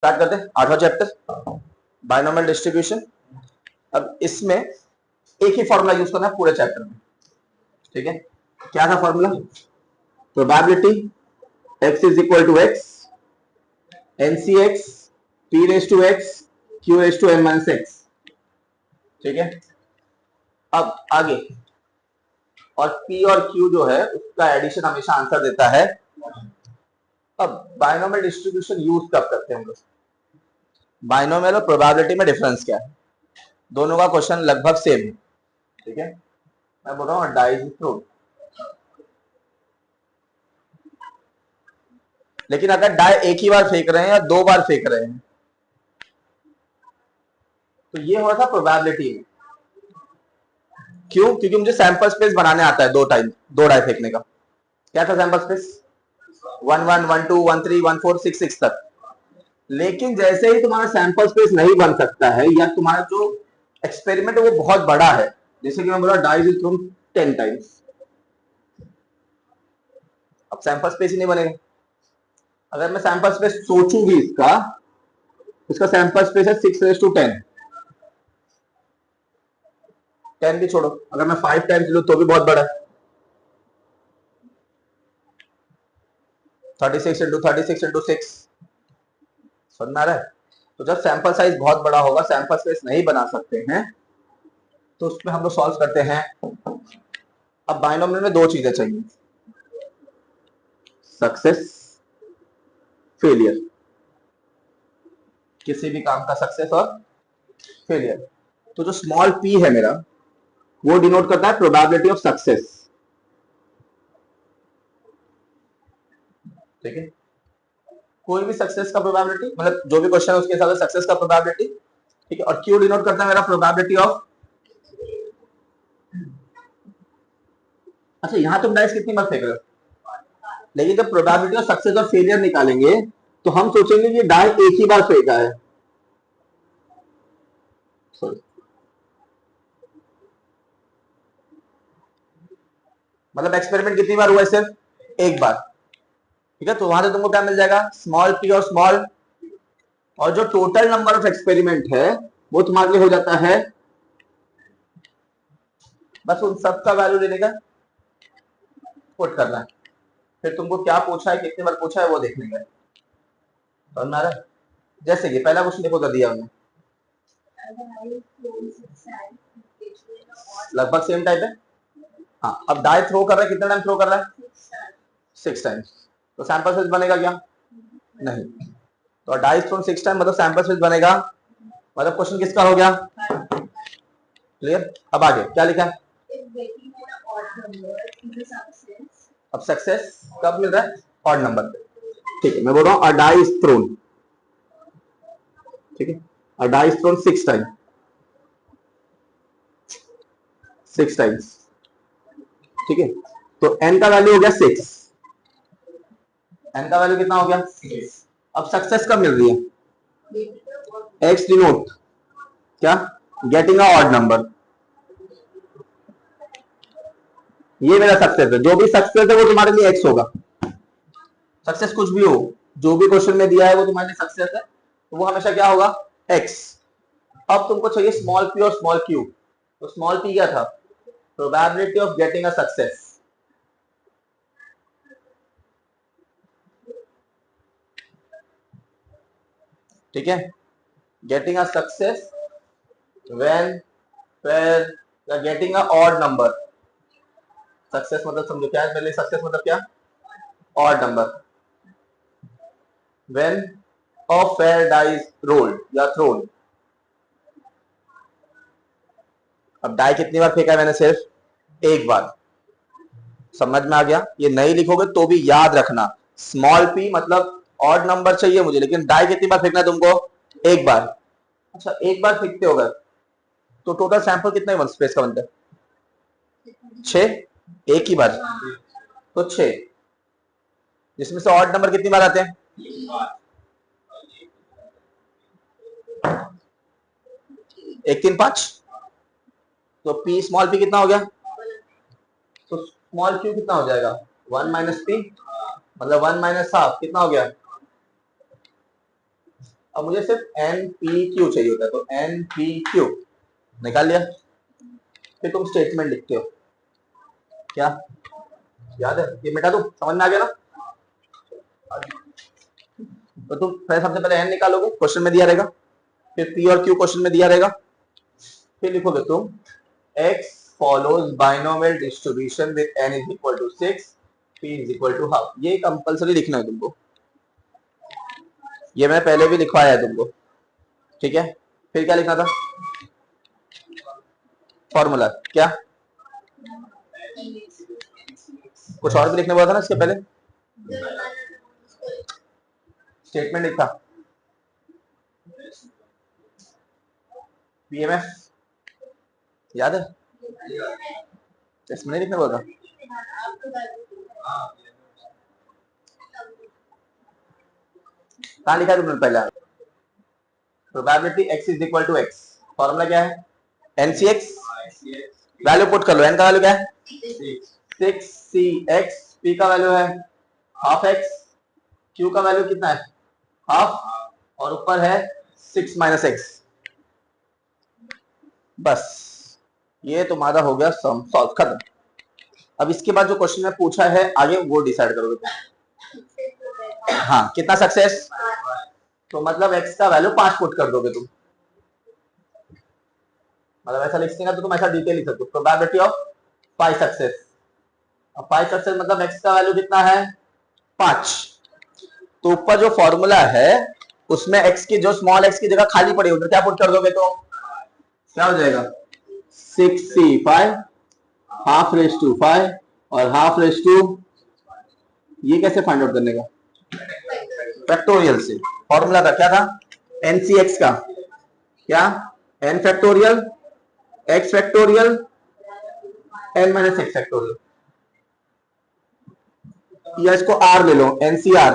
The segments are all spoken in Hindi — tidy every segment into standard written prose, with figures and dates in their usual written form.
स्टार्ट करते हैं 8वां चैप्टर बायनोमियल डिस्ट्रीब्यूशन। अब इसमें एक ही फॉर्मूला यूज करना है पूरे चैप्टर में, ठीक है। क्या था formula? Probability x is equal to x NCx p raise to x q raise to n minus x, ठीक है। अब आगे, और p और q जो है उसका एडिशन हमेशा आंसर देता है। अब बायनोमियल डिस्ट्रीब्यूशन यूज कब करते हैं हम लोग? बायनोमियल और प्रोबेबिलिटी में डिफरेंस क्या है? दोनों का क्वेश्चन लगभग सेम है, ठीक है। मैं बोल रहा हूँ डाई इज थ्रोन, लेकिन अगर डाई एक ही बार फेंक रहे हैं या 2 बार फेंक रहे हैं तो ये हो रहा था प्रोबेबिलिटी में। क्यों? क्योंकि मुझे सैंपल स्पेस बनाने आता है 2 डाई फेंकने का। क्या था सैंपल स्पेस? 1 1 1 2 1 3 1 4 6 6 तक। लेकिन जैसे ही तुम्हारा सैंपल स्पेस नहीं बन सकता है या तुम्हारा जो एक्सपेरिमेंट है वो बहुत बड़ा है, जैसे कि मैं बोला डाई इज थ्रोन 10 टाइम्स, अब सैंपल स्पेस ही नहीं बनेगा। अगर मैं सैंपल स्पेस सोचूं भी इसका सैंपल स्पेस है 6 रेज टू 10, 10 भी छोड़ो, अगर मैं 5 टाइम्स लूं तो भी बहुत बड़ा है। 36 इंटू 36 इंटू 6, समझ में आ रहा है? तो जब सैंपल साइज बहुत बड़ा होगा, सैंपल स्पेस नहीं बना सकते हैं, तो उसमें हम लोग सॉल्व करते हैं। अब बायनोमियल में 2 चीजें चाहिए, सक्सेस, फेलियर। किसी भी काम का सक्सेस और फेलियर। तो जो स्मॉल p है मेरा, वो डिनोट करता है प्रोबेबिलिटी ऑफ सक्सेस, ठीक है। कोई भी सक्सेस का प्रोबेबिलिटी, मतलब जो भी क्वेश्चन है उसके हिसाब से सक्सेस का प्रोबेबिलिटी, ठीक है। और q डिनोट करता है मेरा प्रोबेबिलिटी ऑफ, अच्छा यहां तुम डाइस कितनी बार फेंक रहे हो, लेकिन जब प्रोबेबिलिटी ऑफ सक्सेस और फेलियर निकालेंगे तो हम सोचेंगे कि डाई एक ही बार फेंका है। मतलब एक्सपेरिमेंट कितनी बार हुआ है? सिर्फ एक बार, ठीक है। तो वहां से तुमको क्या मिल जाएगा? स्मॉल p और स्मॉल, और जो टोटल नंबर ऑफ एक्सपेरिमेंट है वो तुम्हारे लिए हो जाता है, बस उन सब का वैल्यू लेने का पुट करना है। फिर तुमको क्या पूछा है, कितनी बार पूछा है, वो देखने का। समझ में आ रहा है? जैसे कि पहला क्वेश्चन देखो, कर दिया हमने, लगभग सेम टाइप है। हाँ, अब डाई थ्रो कर रहा है, कितना टाइम थ्रो कर रहा है? 6 टाइम्स। तो सैंपल साइज बनेगा क्या? नहीं। तो डाई थ्रोन 6 टाइम मतलब सैंपल साइज बनेगा, मतलब क्वेश्चन किसका हो गया? क्लियर? अब आगे क्या लिखा है? अब सक्सेस कब मिल रहा है? ऑड नंबर पे, ठीक है। मैं बोल रहा हूँ अ डाई इज थ्रोन, ठीक है। A die is thrown 6 time, 6 times, ठीक है। तो n का वैल्यू हो गया 6, n का वैल्यू कितना हो गया? 6। अब सक्सेस कब मिल रही है? x डिनोट क्या? Getting a odd number. ये मेरा सक्सेस है, जो भी सक्सेस है वो तुम्हारे लिए x होगा। सक्सेस कुछ भी हो, जो भी क्वेश्चन में दिया है वो तुम्हारे लिए सक्सेस है, तो वो हमेशा क्या होगा? x। अब तुमको चाहिए स्मॉल p और स्मॉल q। तो स्मॉल p क्या था? Probability of getting a success, ठीक है। गेटिंग अ सक्सेस व्हेन, फिर getting a odd number. Success मतलब समझो क्या है मेरे लिए? सक्सेस मतलब क्या? Odd number. When a fair die is rolled या थ्रोन। अब डाई कितनी बार फेंका है मैंने? सिर्फ एक बार। समझ में आ गया? ये नहीं लिखोगे तो भी याद रखना, स्मॉल p मतलब ऑड नंबर चाहिए मुझे, लेकिन डाई कितनी बार फेंकना है तुमको? एक बार। अच्छा, एक बार फेंकते हो अगर, तो टोटल सैंपल कितने स्पेस का बनता है? 6। एक ही बार तो 6, जिसमें से ऑड नंबर कितनी बार आते हैं? 1 3 5। तो p स्मॉल p कितना हो गया? तो स्मॉल q कितना हो जाएगा? 1 माइनस p, मतलब 1 माइनस हाफ कितना हो गया? अब मुझे सिर्फ एन पी क्यू चाहिए होता है, तो एन पी क्यू निकाल लिया। फिर तुम स्टेटमेंट लिखते हो, क्या याद है? ये मिटा दो, समझ में आ गया ना? तो तुम सबसे पहले एन निकालोगे, क्वेश्चन में दिया रहेगा, फिर पी और क्यू क्वेश्चन में दिया रहेगा, फिर लिखोगे तुम x follows binomial distribution with n is equal to 6, p is equal to half। ये कंपलसरी लिखना है तुमको, ये मैं पहले भी लिखवाया है तुमको, ठीक है? फिर क्या लिखना था? फॉर्मूला क्या? कुछ और भी लिखने बोला था ना इसके पहले? स्टेटमेंट लिखा, पीएमएफ याद है? इसमें नहीं लिखने बोला था? कहाँ लिखा है तुमने पहले? Probability x is equal to x, formula क्या है? NCX, वैल्यू पुट कर लो। n का वैल्यू क्या है? 6cx, p का वैल्यू है हाफ x, q का वैल्यू कितना है? हाफ, और ऊपर है 6 माइनस x। बस ये तुम्हारा हो गया सम सॉल्व, खत्म। अब इसके बाद जो क्वेश्चन में पूछा है आगे वो डिसाइड करोगे तुम। हाँ, कितना सक्सेस? तो मतलब x का वैल्यू 5 पुट कर दोगे तुम, मतलब ऐसा लिख देगा तो तुम ऐसा डिटेल लिख सकते हो, प्रोबेबिलिटी ऑफ 5 सक्सेस। अब 5 सक्सेस मतलब x का वैल्यू कितना है? 5। तो ऊपर जो फॉर्मूला है उसमें x की, जो स्मॉल x की जगह खाली पड़ी उधर क्या पुट कर दोगे तो क्या हो जाएगा? 6c5 हाफ रेस टू 5 और हाफ रेस टू, ये कैसे फाइंड आउट करने का? फैक्टोरियल से। फॉर्मूला का क्या था? NCX का क्या? n factorial x factorial n minus x factorial, या इसको r ले लो, NCR,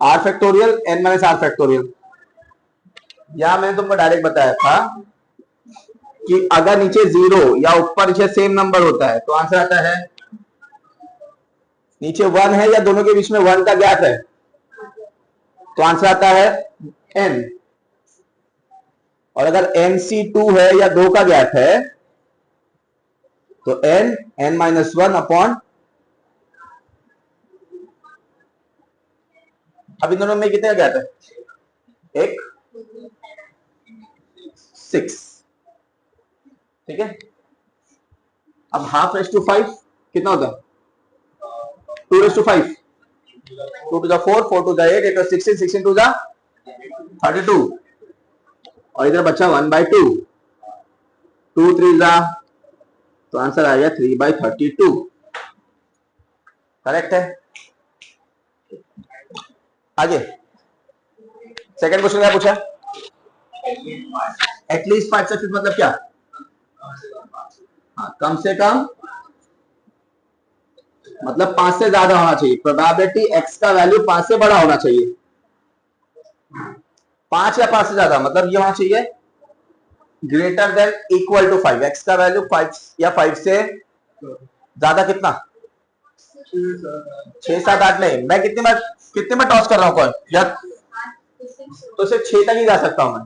r factorial n minus r factorial. या मैंने तुमको डायरेक्ट बताया था कि अगर नीचे 0 या ऊपर नीचे सेम नंबर होता है तो आंसर आता है, नीचे 1 है या दोनों के बीच में 1 का गैप है तो आंसर आता है n, और अगर NC2 है या 2 का गैप है तो n माइनस 1 अपॉन, अब इन दोनों में कितने का गैप है? 1, 6, ठीक है? अब हाफ रेस टू 5 कितना होता है? 2 raise to 5, 2 to the 4, 4 to the 8, 8 to 16, 16 to the 32, और इधर बचा 1/2, 2 3 जा, तो आंसर आ गया 3/32। करेक्ट है? आगे सेकंड क्वेश्चन क्या पूछा? एटलीस्ट 5 सक्सेस मतलब क्या? हाँ, कम से कम मतलब 5 से ज्यादा होना चाहिए। प्रोबेबिलिटी x का वैल्यू 5 से बड़ा होना चाहिए। 5 या 5 से ज्यादा मतलब ये होना चाहिए greater than equal to 5। x का वैल्यू 5 या 5 से ज्यादा कितना? 6 7 8 नहीं, मैं कितने में टॉस कर रहा हूं कौन या, तो सिर्फ 6 तक ही जा सकता हूं मैं।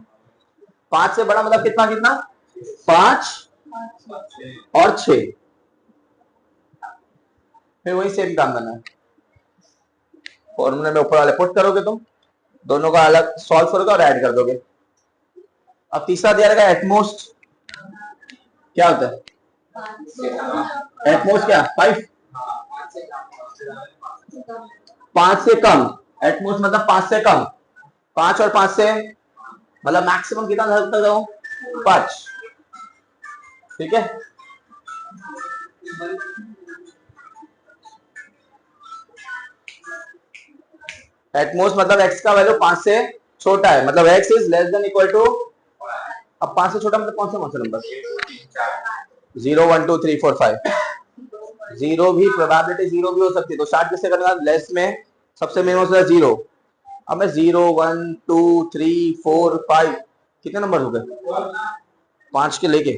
5 से बड़ा मतलब कितना कितना? 5 और 6, फिर वही सेम काम करना है। फॉर्मूले में ऊपर वाले पुट करोगे तुम, दोनों का अलग सॉल्व करोगे और ऐड कर दोगे। अब तीसरा दिया रहेगा एटमोस्ट, क्या होता है? एटमोस्ट क्या? 5, 5 से कम, एटमोस्ट मतलब 5 से कम, 5 और 5 से मतलब मैक्सिमम कितना जा सकता हूं? 5, ठीक है? एटमोस्ट मतलब x का वैल्यू 5 से छोटा है, मतलब x is less than equal to, अब 5 से छोटा मतलब कौन सा नंबर? 0 1 2 3 4 5, 0 भी प्रोबेबिलिटी 0 भी हो सकती है, तो स्टार्ट किससे करना? लेस में सबसे मिनिमम होता है 0। अब मैं 0 1 2 3 4 5 कितने नंबर हो गए? 5 के लेके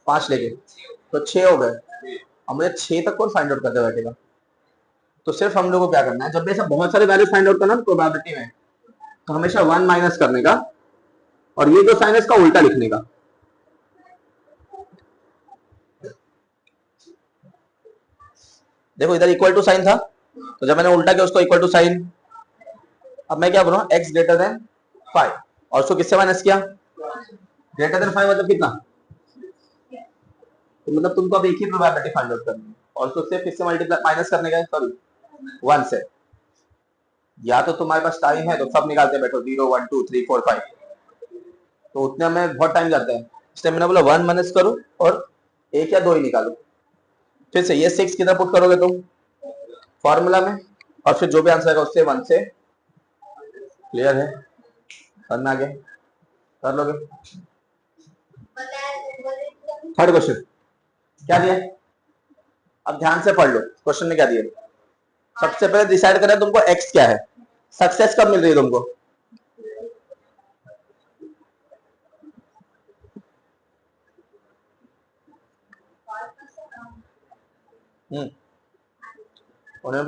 5 लेके तो 6 हो गए। अब मुझे 6 तक कौन फाइंड आउट करते बैठेगा? तो सिर्फ हम लोग को क्या करना है, जब ऐसा बहुत सारे वैल्यू फाइंड आउट करना प्रोबेबिलिटी में, तो हमेशा 1 माइनस करने का और ये जो साइन है इसका उल्टा लिखने का। देखो इधर इक्वल टू साइन था, तो जब मैंने उल्टा किया उसको इक्वल टू साइन, अब मैं क्या बोलूँ x ग्रेटर देन 5 और उसको किससे माइनस किया, ग्रेटर देन 5 मतलब कितना, तो मतलब तुमको अब एक ही प्रोबेबिलिटी फाइंड आउट करनी है और उसको सिर्फ किससे मल्टीप्लाई माइनस करने का, सॉरी 1 से। या तो तुम्हारे पास टाइम है तो सब निकालते बैठो 0 1 2 3 4 5, तो उतने में बहुत टाइम जाता है, इसलिए मैंने बोला 1 माइनस करो और 1 या 2 ही निकालो। फिर से ये 6 किधर पुट करोगे तुम, फॉर्मूला में, और फिर जो भी आंसर आएगा उससे 1 से। क्लियर है, करना आगे कर लोगे। थर्ड क्वेश्चन क्या दिया, अब ध्यान से पढ़ लो क्वेश्चन में क्या दिया। सबसे पहले डिसाइड करें तुमको एक्स क्या है, सक्सेस कब मिल रही है तुमको,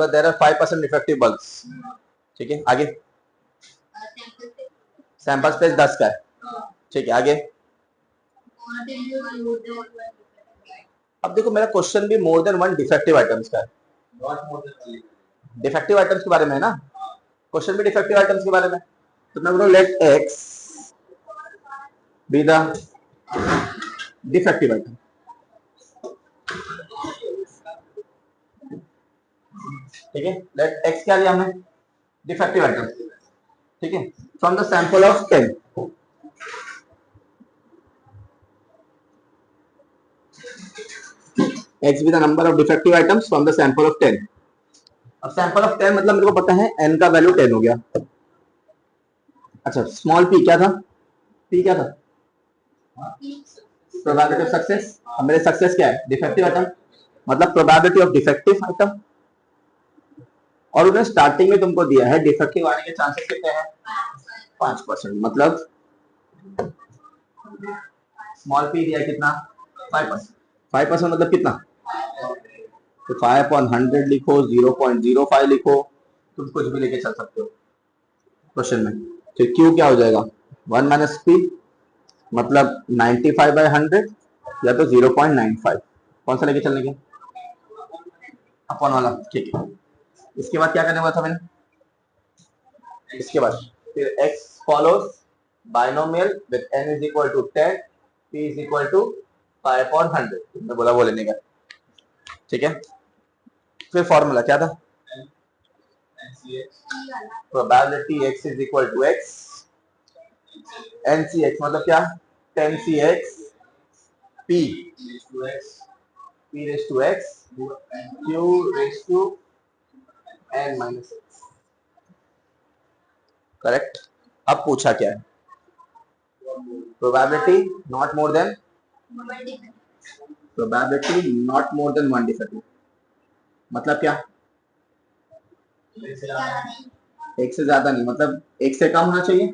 देयर आर 5% डिफेक्टिव बल्ब्स, ठीक है आगे, सैंपल स्पेस 10 का है, ठीक है आगे। अब देखो मेरा क्वेश्चन भी मोर देन 1 डिफेक्टिव आइटम्स का है, डिफेक्टिव आइटम्स के बारे में है ना, क्वेश्चन भी डिफेक्टिव आइटम्स के बारे में, तो मैं बोलूं let x be the defective item, ठीक है, लेट एक्स क्या लिया हमने, डिफेक्टिव आइटम, ठीक है, from the sample of 10, x be the number of defective items from the sample of 10। अब सैंपल ऑफ 10 मतलब मेरे को पता है n का वैल्यू 10 हो गया। अच्छा स्मॉल p क्या था, p क्या था, प्रोबेबिलिटी ऑफ सक्सेस, अब मेरे सक्सेस क्या है, डिफेक्टिव आइटम, मतलब प्रोबेबिलिटी ऑफ डिफेक्टिव आइटम, और उन्हें स्टार्टिंग में तुमको दिया है डिफेक्टिव आने के चांसेस कितने हैं, 5%, मतलब स्मॉल p दिया है कितना, 5%, 5% मतलब कितना, तो 5/100 लिखो, 0.05 लिखो, तुम कुछ भी लेके चल सकते हो क्वेश्चन में। तो क्यू क्या हो जाएगा, 1 माइनस पी, मतलब 95/100 या तो 0.95, कौन सा लेके चलने के, अपॉन वाला, ठीक है। इसके बाद क्या करने वाला था मैंने, इसके बाद फिर x follows binomial with n is equal to 10, p is equal to 5/100, मैं बोला वो लेने का, ठीक है। फिर फॉर्मूला क्या था, probability x is equal to x, NCX मतलब क्या, 10CX P P raise to x Q raise to n minus x, correct. अब पूछा क्या है, probability not more than, probability not more than 1 defective, मतलब क्या, एक से ज्यादा नहीं, मतलब एक से कम होना चाहिए।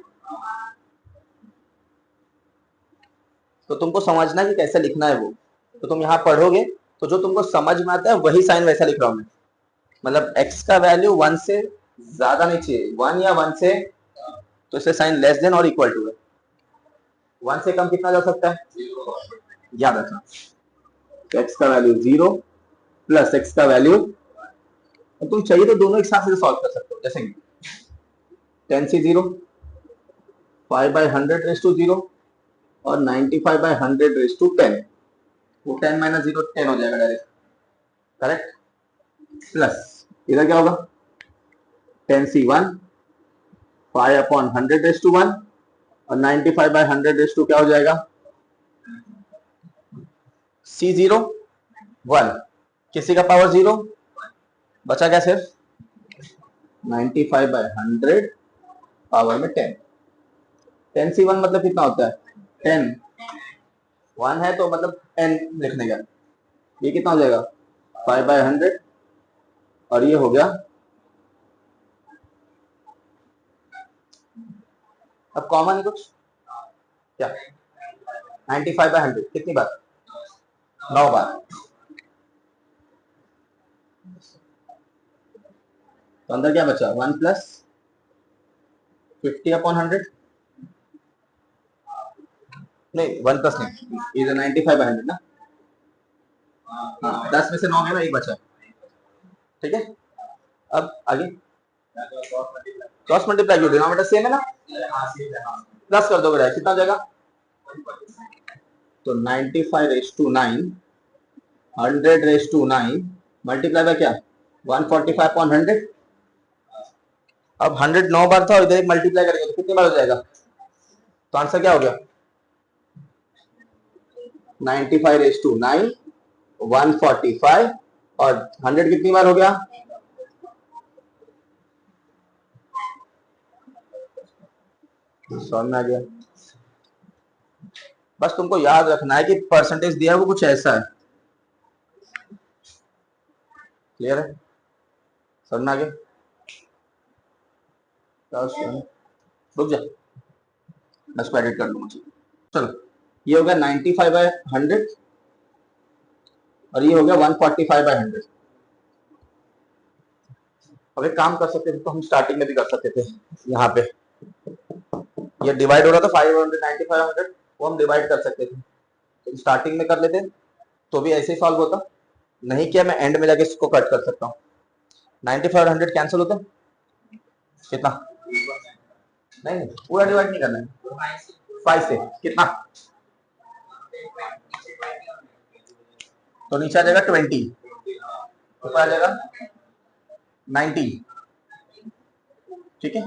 तो तुमको समझना कि कैसे लिखना है वो, तो तुम यहाँ पढ़ोगे तो जो तुमको समझ में आता है वही साइन वैसा लिख रहा हूं मैं, मतलब x का वैल्यू 1 से ज्यादा नहीं चाहिए, 1 या 1 से, तो इससे साइन लेस देन और इक्वल टू है, 1 से कम कितना जा सकता है, याद रखना, तो x का वैल्यू 0 प्लस x का वैल्यू, और तुम चाहिए तो दोनों एक साथ से सॉल्व कर सकते हो, जैसे 10C0 5/100 रेस टू 0 और 95/100 रेस टू 10, वो 10 माइनस 0 10 हो जाएगा डायरेक्ट, करेक्ट, प्लस इधर क्या होगा 10C1 5/100 रेस टू 1 और 95/100 रेस टू क्या हो जाएगा C0 1, किसी का पावर 0, बचा क्या सिर्फ 95/100 पावर में 10, 10C1 मतलब कितना होता है 10, 1 है तो मतलब n लिखने का, ये कितना हो जाएगा 5/100 और ये हो गया, अब कॉमन है कुछ क्या, 95/100 कितनी बार, 9 बार, तो अंदर क्या बचा 1 प्लस 50 अपॉन 100, नहीं 1 प्लस नहीं, ये 95/100 ना। हाँ 10 में से 9 गया ना, एक बचा। ठीक है, अब आगे क्रॉस मल्टीप्लाई क्यों, डिनोमिनेटर सेम है ना, प्लस कर दोगे कितना जाएगा, तो 95 raise to 9, 100 raise to 9 multiply by क्या 145 अपॉन 100। अब 100 9 बार था, इधर एक मल्टीप्लाई करेंगे तो कितनी बार हो जाएगा, तो आंसर क्या हो गया 95 रेस टू 9, 145 और 100 कितनी बार हो गया, समझ में आ गया। बस तुमको याद रखना है कि परसेंटेज दिया है वो कुछ ऐसा है, क्लियर है, समझ में आ गया। रुक जा, मैं इसको एडिट कर लूंगा। चलो ये हो गया 95/100 और ये हो गया 145/100। अब एक काम कर सकते थे, तो हम स्टार्टिंग में भी कर सकते थे, यहाँ पे ये डिवाइड हो रहा था 500 9500, वो हम डिवाइड कर सकते थे, तो स्टार्टिंग में कर लेते तो भी ऐसे ही सॉल्व होता। नहीं किया, मैं एंड में जाके इसको कट कर सकता हूँ। 95 और 100 कैंसिल होता है, कितना, नहीं पूरा डिवाइड नहीं करना है, 5 से कितना, तो नीचे आ जाएगा 20, ऊपर आ जाएगा 90, ठीक है,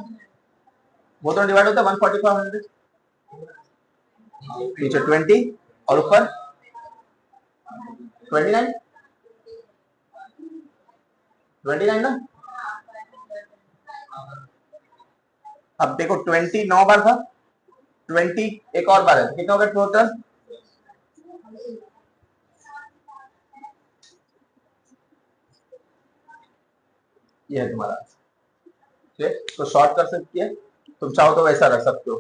वो तो डिवाइड होता है 145 100, नीचे 20 और ऊपर 29 ना। अब देखो 20 9 बार था, 20 एक और बार है, तो कितना होगा टोटल, ये है तुम्हारा, ठीक, तो शॉर्ट कर सकती है, तुम चाहो तो वैसा रख सकते हो,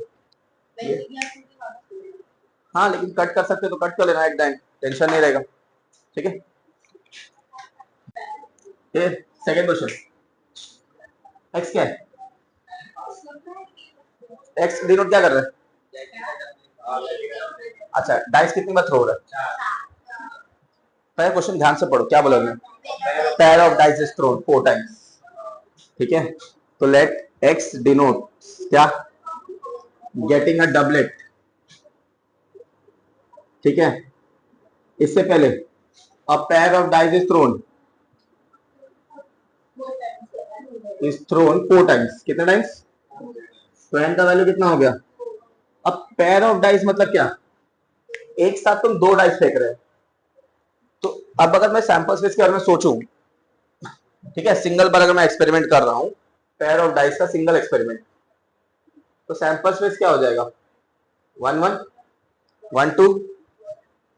हाँ लेकिन कट कर सकते हो तो कट कर लेना एक टाइम, टेंशन नहीं रहेगा, ठीक है। ये सेकंड क्वेश्चन, एक्स क्या है, एक्स डिनोट क्या कर रहा है, अच्छा डाइस कितनी बार थ्रो हो रहा है, पहले क्वेश्चन ध्यान से पढ़ो, क्या बोलोगे, pair of dice is throne 4 times, ठीक है, तो लेट एक्स डिनोट क्या, गेटिंग अ डबलेट, ठीक है, इससे पहले a pair of dice is throne, is throne 4 times, कितने टाइम्स, तो एन का वैल्यू कितना हो गया। अब पेयर ऑफ डाइस मतलब क्या, एक साथ तुम 2 डाइस फेंक रहे हो, तो अब अगर मैं सैंपल स्पेस के बारे में सोचूं, ठीक है, सिंगल बार अगर मैं एक्सपेरिमेंट कर रहा हूं, पेयर ऑफ डाइस का सिंगल एक्सपेरिमेंट, तो सैंपल स्पेस क्या हो जाएगा 1 1 1 2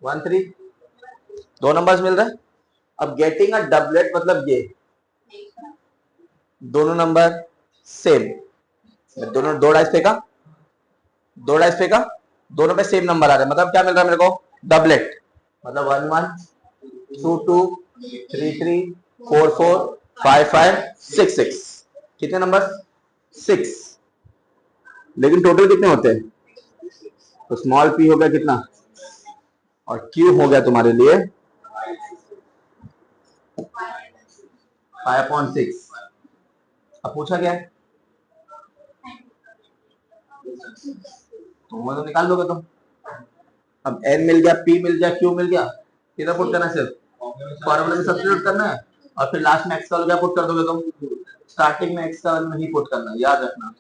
1 3, 2 नंबर्स मिल रहे हैं। अब गेटिंग अ डबलेट मतलब ये दोनों नंबर सेम, दोनों 2 डाइस फेंका, 2 डाइस फेंका, दोनों पे सेम नंबर आ रहे हैं, मतलब क्या मिल रहा है मेरे को, डबलेट, मतलब 1 1 2 2 3 3 4 4 5 5 6 6, कितने नंबर 6, लेकिन टोटल कितने होते हैं, तो स्मॉल पी हो गया कितना, और क्यू हो गया तुम्हारे लिए 5/6। अब पूछा क्या है, तो वो तो निकाल दोगे तुम, अब एन मिल गया, पी मिल गया, क्यू मिल गया, किधर पुट करना है, सिर्फ फॉर्मूला में सब्स्टिट्यूट करना है, और फिर लास्ट में एक्स का क्या पुट कर दोगे तुम, स्टार्टिंग में एक्स का नहीं पुट करना, याद रखना,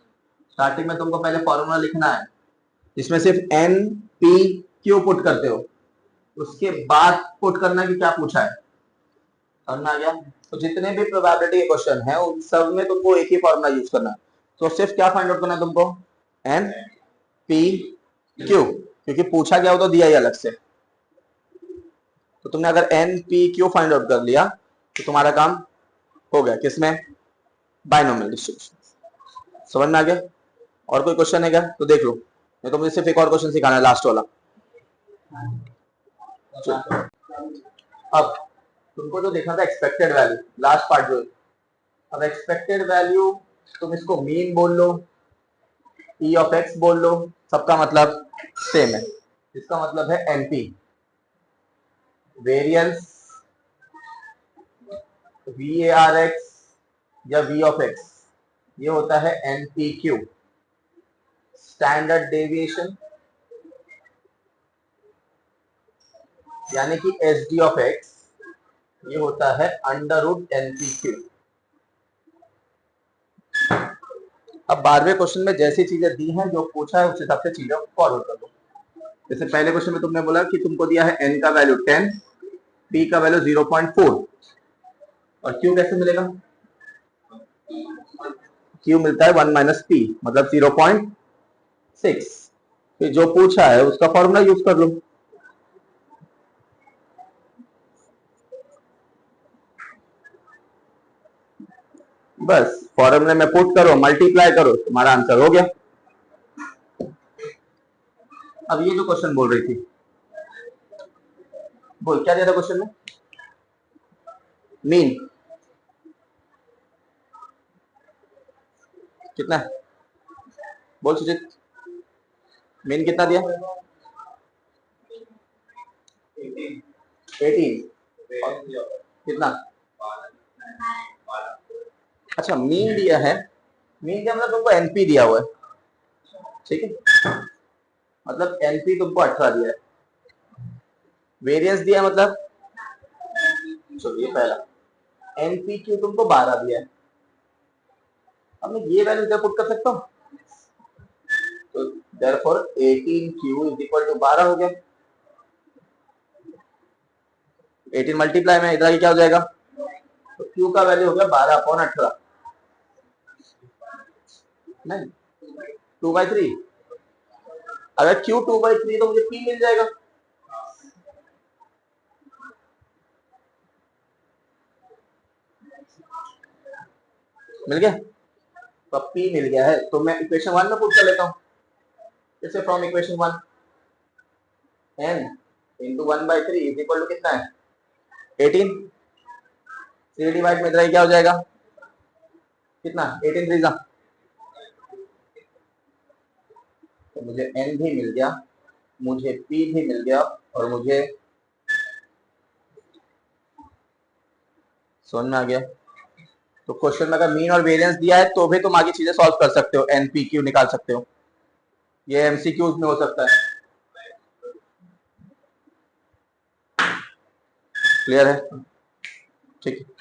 स्टार्टिंग में तुमको पहले फॉर्मूला लिखना है, इसमें सिर्फ एन पी क्यू पुट करते हो, उसके बाद पुट करना कि क्या पूछा है, समझ आ गया। तो जितने भी प्रोबेबिलिटी के क्वेश्चन है उन सब में तुमको एक ही फॉर्मूला यूज करना है, तो सिर्फ क्या फाइंड आउट करना है तुमको, एन पी क्यू, क्योंकि पूछा गया हो तो दिया ही अलग से, तो तुमने अगर n p q find out कर लिया तो तुम्हारा काम हो गया, किसमें, बाइनोमियल डिस्ट्रीब्यूशन, समझ में आ गया। और कोई क्वेश्चन है क्या, तो देख लो, मैं तो मुझे सिर्फ एक और क्वेश्चन सिखाना है, लास्ट वाला। अब तुमको जो देखना था एक्सपेक्टेड वैल्यू, लास्ट पार्ट जो है, अब एक्सपेक्टेड वैल्यू तुम इसको मीन बोल लो, ई ऑफ एक्स बोल लो, सबका मतलब सेम है। इसका मतलब है NP, variance V A R x या वी ऑफ एक्स, ये होता है एनपी क्यू। स्टैंडर्ड डेविएशन यानी कि एस डी ऑफ एक्स, ये होता है अंडर रूट एनपी क्यू। अब 12वें क्वेश्चन में जैसी चीजें दी हैं, जो पूछा है उस हिसाब से चीजों को फॉलो कर लो। जैसे पहले क्वेश्चन में तुमने बोला कि तुमको दिया है n का वैल्यू 10, p का वैल्यू 0.4, और q कैसे मिलेगा? q मिलता है 1 माइनस p, मतलब 0.6। फिर जो पूछा है उसका फॉर्मूला यूज कर लो। बस फॉर्मूले में पुट करो, मल्टीप्लाई करो, तुम्हारा आंसर हो गया। अब ये जो क्वेश्चन बोल रही थी, बोल क्या दिया था क्वेश्चन में? मीन कितना है? बोल सुजीत, मीन कितना दिया? 18। कितना? अच्छा, मीन दिया है, मीन का मतलब तुमको एनपी दिया हुआ है, ठीक है, मतलब एनपी तुमको 18 दिया है। वेरिएंस दिया है मतलब, चलो ये पहला, एनपी क्यू तुमको 12 दिया है। अब मैं ये वैल्यू इधर पुट कर सकता हूँ, तो therefore 18 q is equal to 12 हो गया। 18 मल्टीप्लाई में इधर क्या हो जाएगा, तो क्यू का वैल्यू हो गया 12/18, नहीं 2/3। अगर क्यू 2/3 तो मुझे पी मिल जाएगा। मिल गया, तो अब पी मिल गया है, तो मैं इक्वेशन 1 में पुट कर लेता हूँ। जैसे from equation 1 n into 1/3 is equal to कितना है, 18। 3 डिवाइड में इधर क्या हो जाएगा, कितना, 18 3 जा, तो मुझे n भी मिल गया, मुझे p भी मिल गया, और मुझे समझ में आ गया। तो क्वेश्चन में अगर मीन और वेरिएंस दिया है तो भी तुम आगे चीजें सॉल्व कर सकते हो, एन पी क्यू निकाल सकते हो, ये एमसीक्यूज में हो सकता है। क्लियर है? ठीक है।